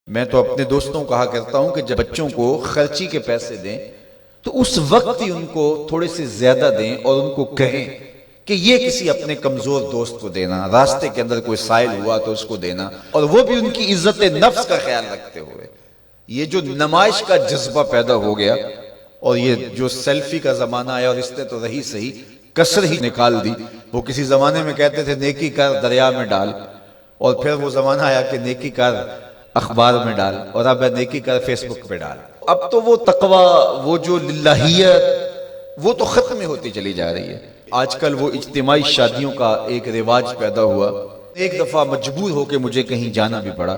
میں تو اپنے دوستوں کو کہا کرتا ہوں کہ جب بچوں کو خرچی کے پیسے دیں تو اس وقت ہی ان کو تھوڑے سے زیادہ دیں اور ان کو کہیں کہ یہ کسی اپنے کمزور دوست کو دینا، راستے کے اندر کوئی سائل ہوا تو اس کو دینا، اور وہ بھی ان کی عزت نفس کا خیال رکھتے ہوئے۔ یہ جو نمائش کا جذبہ پیدا ہو گیا اور یہ جو سیلفی کا زمانہ آیا، اور اس نے تو رہی صحیح کسر ہی نکال دی۔ وہ کسی زمانے میں کہتے تھے نیکی کر دریا میں ڈال، اور پھر وہ زمانہ آیا کہ نیکی کر اخبار میں ڈال، اور اب نیکی کر فیس بک پہ ڈال۔ اب تو وہ تقوی، وہ جو للہیت، وہ تو ختم ہوتی چلی جا رہی ہے۔ آج کل وہ اجتماعی شادیوں کا ایک رواج پیدا ہوا۔ ایک دفعہ مجبور ہو کے مجھے کہیں جانا بھی پڑا،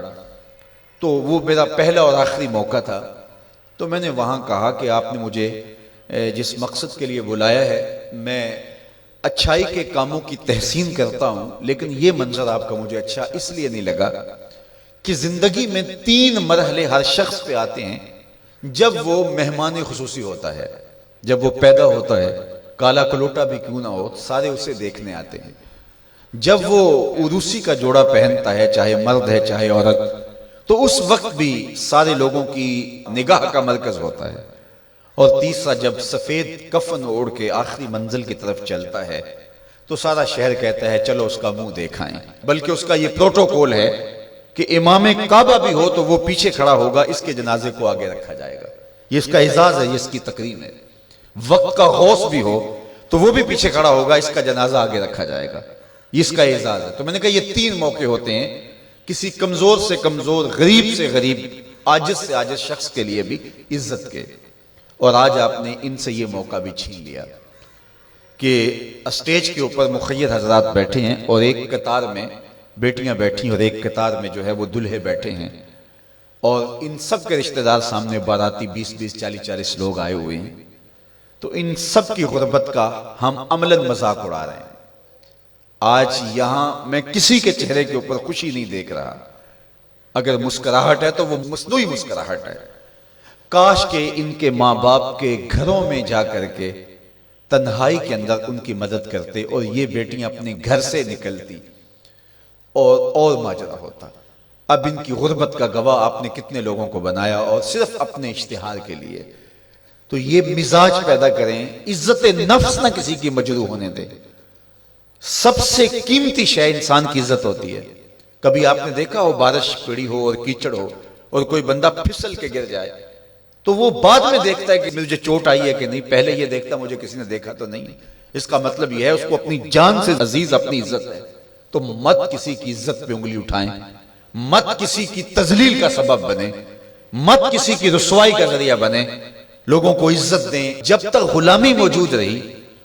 تو وہ میرا پہلا اور آخری موقع تھا۔ تو میں نے وہاں کہا کہ آپ نے مجھے جس مقصد کے لیے بلایا ہے، میں اچھائی کے کاموں کی تحسین کرتا ہوں، لیکن یہ منظر آپ کا مجھے اچھا اس لیے نہیں لگا کہ زندگی میں 3 مرحلے ہر شخص پہ آتے ہیں جب وہ مہمان خصوصی ہوتا ہے، جب وہ پیدا ہوتا ہے، کالا کلوٹا بھی کیوں نہ ہو، سارے اسے دیکھنے آتے ہیں۔ جب وہ عروسی کا جوڑا پہنتا ہے، چاہے مرد ہے چاہے عورت، تو اس وقت بھی سارے لوگوں کی نگاہ کا مرکز ہوتا ہے۔ اور تیسرا، جب سفید کفن اوڑھ کے آخری منزل کی طرف چلتا ہے تو سارا شہر کہتا ہے چلو اس کا منہ دیکھائیں۔ بلکہ اس کا یہ پروٹوکول ہے کہ امام کعبہ بھی ہو تو وہ پیچھے کھڑا ہوگا، اس کے جنازے کو آگے رکھا جائے گا۔ یہ اس کا اعزاز ہے، یہ اس کی تکریم ہے۔ وقت کا غوث بھی ہو تو وہ بھی پیچھے کھڑا ہوگا، اس کا جنازہ آگے رکھا جائے گا، یہ اس کا اعزاز ہے۔ تو میں نے کہا یہ 3 موقع ہوتے ہیں کسی کمزور سے کمزور، غریب سے غریب، عاجز سے عاجز شخص کے لیے بھی عزت کے، اور آج آپ نے ان سے یہ موقع بھی چھین لیا کہ اسٹیج کے اوپر مخیر حضرات بیٹھے ہیں، اور ایک قطار میں بیٹیاں بیٹھی اور ایک قطار میں جو ہے وہ دلہے بیٹھے ہیں، اور ان سب کے رشتہ دار سامنے، باراتی 20-20 40-40 لوگ آئے ہوئے ہیں۔ تو ان سب کی غربت کا ہم عملاً مذاق اڑا رہے ہیں۔ آج یہاں میں کسی کے چہرے کے اوپر خوشی نہیں دیکھ رہا، اگر مسکراہٹ ہے تو وہ مصنوعی مسکراہٹ ہے۔ کاش کہ ان کے ماں باپ کے گھروں میں جا کر کے تنہائی کے اندر ان کی مدد کرتے، اور یہ بیٹیاں اپنے گھر سے نکلتی اور ماجرا ہوتا۔ اب ان کی غربت کا گواہ آپ نے کتنے لوگوں کو بنایا، اور صرف اپنے اشتہار کے لیے۔ تو یہ مزاج پیدا کریں، عزت نفس نہ کسی کی مجروح ہونے دیں۔ سب سے قیمتی شے انسان کی عزت ہوتی ہے۔ کبھی آپ نے دیکھا ہو بارش پڑی ہو اور کیچڑ ہو اور کوئی بندہ پھسل کے گر جائے تو وہ بعد میں دیکھتا ہے کہ مجھے چوٹ آئی ہے کہ نہیں، پہلے یہ دیکھتا مجھے کسی نے دیکھا تو نہیں۔ اس کا مطلب یہ ہے اس کو اپنی جان سے عزیز اپنی عزت ہے۔ تو مت کسی کی عزت پہ انگلی اٹھائیں، مت کسی کی تذلیل کا سبب بنے، مت کسی کی رسوائی کا ذریعہ بنے۔ لوگوں کو عزت دیں۔ جب تک غلامی موجود رہی،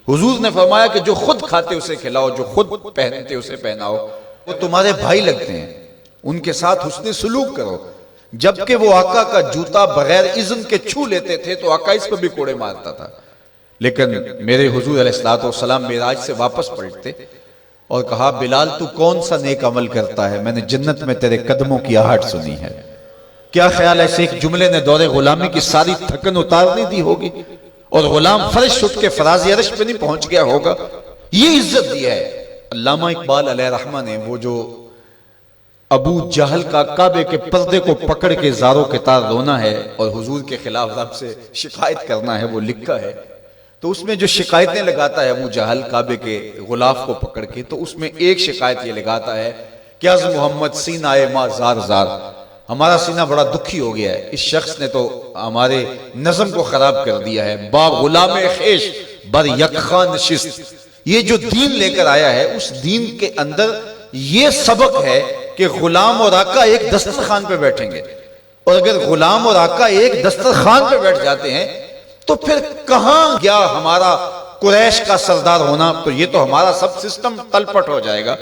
حضور نے فرمایا کہ جو خود کھاتے اسے کھلاؤ، جو خود پہنتے اسے پہناؤ۔ وہ تمہارے بھائی لگتے ہیں، ان کے ساتھ حسن سلوک کرو۔ جبکہ وہ آقا کا جوتا بغیر اذن کے چھو لیتے تھے تو آقا اس پہ بھی کوڑے مارتا تھا، لیکن میرے حضور علیہ السلام معراج سے واپس پلٹتے اور کہا بلال تو کون سا نیک عمل کرتا ہے، میں نے جنت میں تیرے قدموں کی آہٹ سنی ہے۔ کیا خیال ہے ایسے ایک جملے نے دور غلامی کی ساری تھکن اتار نہیں دی ہوگی، اور غلام فرش اٹھ کے فراز عرش پہ نہیں پہنچ گیا ہوگا؟ یہ عزت دی ہے۔ علامہ اقبال علیہ رحمہ نے وہ جو ابو جہل کا کعبے کے پردے کو پکڑ کے زاروں کے تار رونا ہے اور حضور کے خلاف رب سے شکایت کرنا ہے، وہ لکھا ہے۔ تو اس میں جو شکایتیں لگاتا ہے ابو جہل کعبے کے غلاف کو پکڑ کے، تو اس میں ایک شکایت یہ لگاتا ہے کہ از محمد سینہ ما زار زار، ہمارا سینہ بڑا دکھی ہو گیا ہے، اس شخص نے تو ہمارے نظم کو خراب کر دیا ہے۔ با غلام خیش بر یکخان نشست، یہ جو دین لے کر آیا ہے اس دین کے اندر یہ سبق ہے کہ غلام اور آقا ایک دسترخوان پہ بیٹھیں گے، اور اگر غلام اور آقا ایک دسترخوان پہ بیٹھ جاتے ہیں تو پھر کہاں گیا ہمارا قریش کا سردار ہونا؟ تو یہ تو ہمارا سب سسٹم تلپٹ ہو جائے گا۔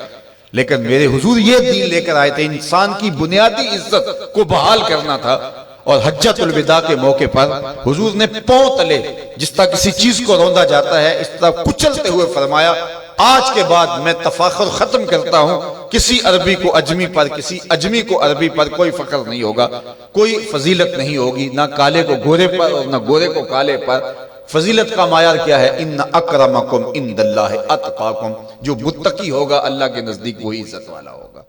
لیکن میرے حضور یہ دین لے کر آئے تھے، انسان کی بنیادی عزت کو بحال کرنا تھا، اور حجۃ الوداع کے موقع پر حضور نے پاؤں تلے جس طرح کسی چیز کو روندا جاتا ہے اس طرح کچلتے ہوئے فرمایا آج کے بعد میں تفاخر ختم کرتا ہوں، کسی عربی کو اجمی پر، کسی اجمی کو عربی پر کوئی فخر نہیں ہوگا، کوئی فضیلت نہیں ہوگی، نہ کالے کو گورے پر اور نہ گورے کو کالے پر۔ فضیلت کا معیار کیا ہے؟ ان اکرمکم عند اللہ اتقاکم، جو متقی ہوگا اللہ کے نزدیک وہی عزت والا ہوگا۔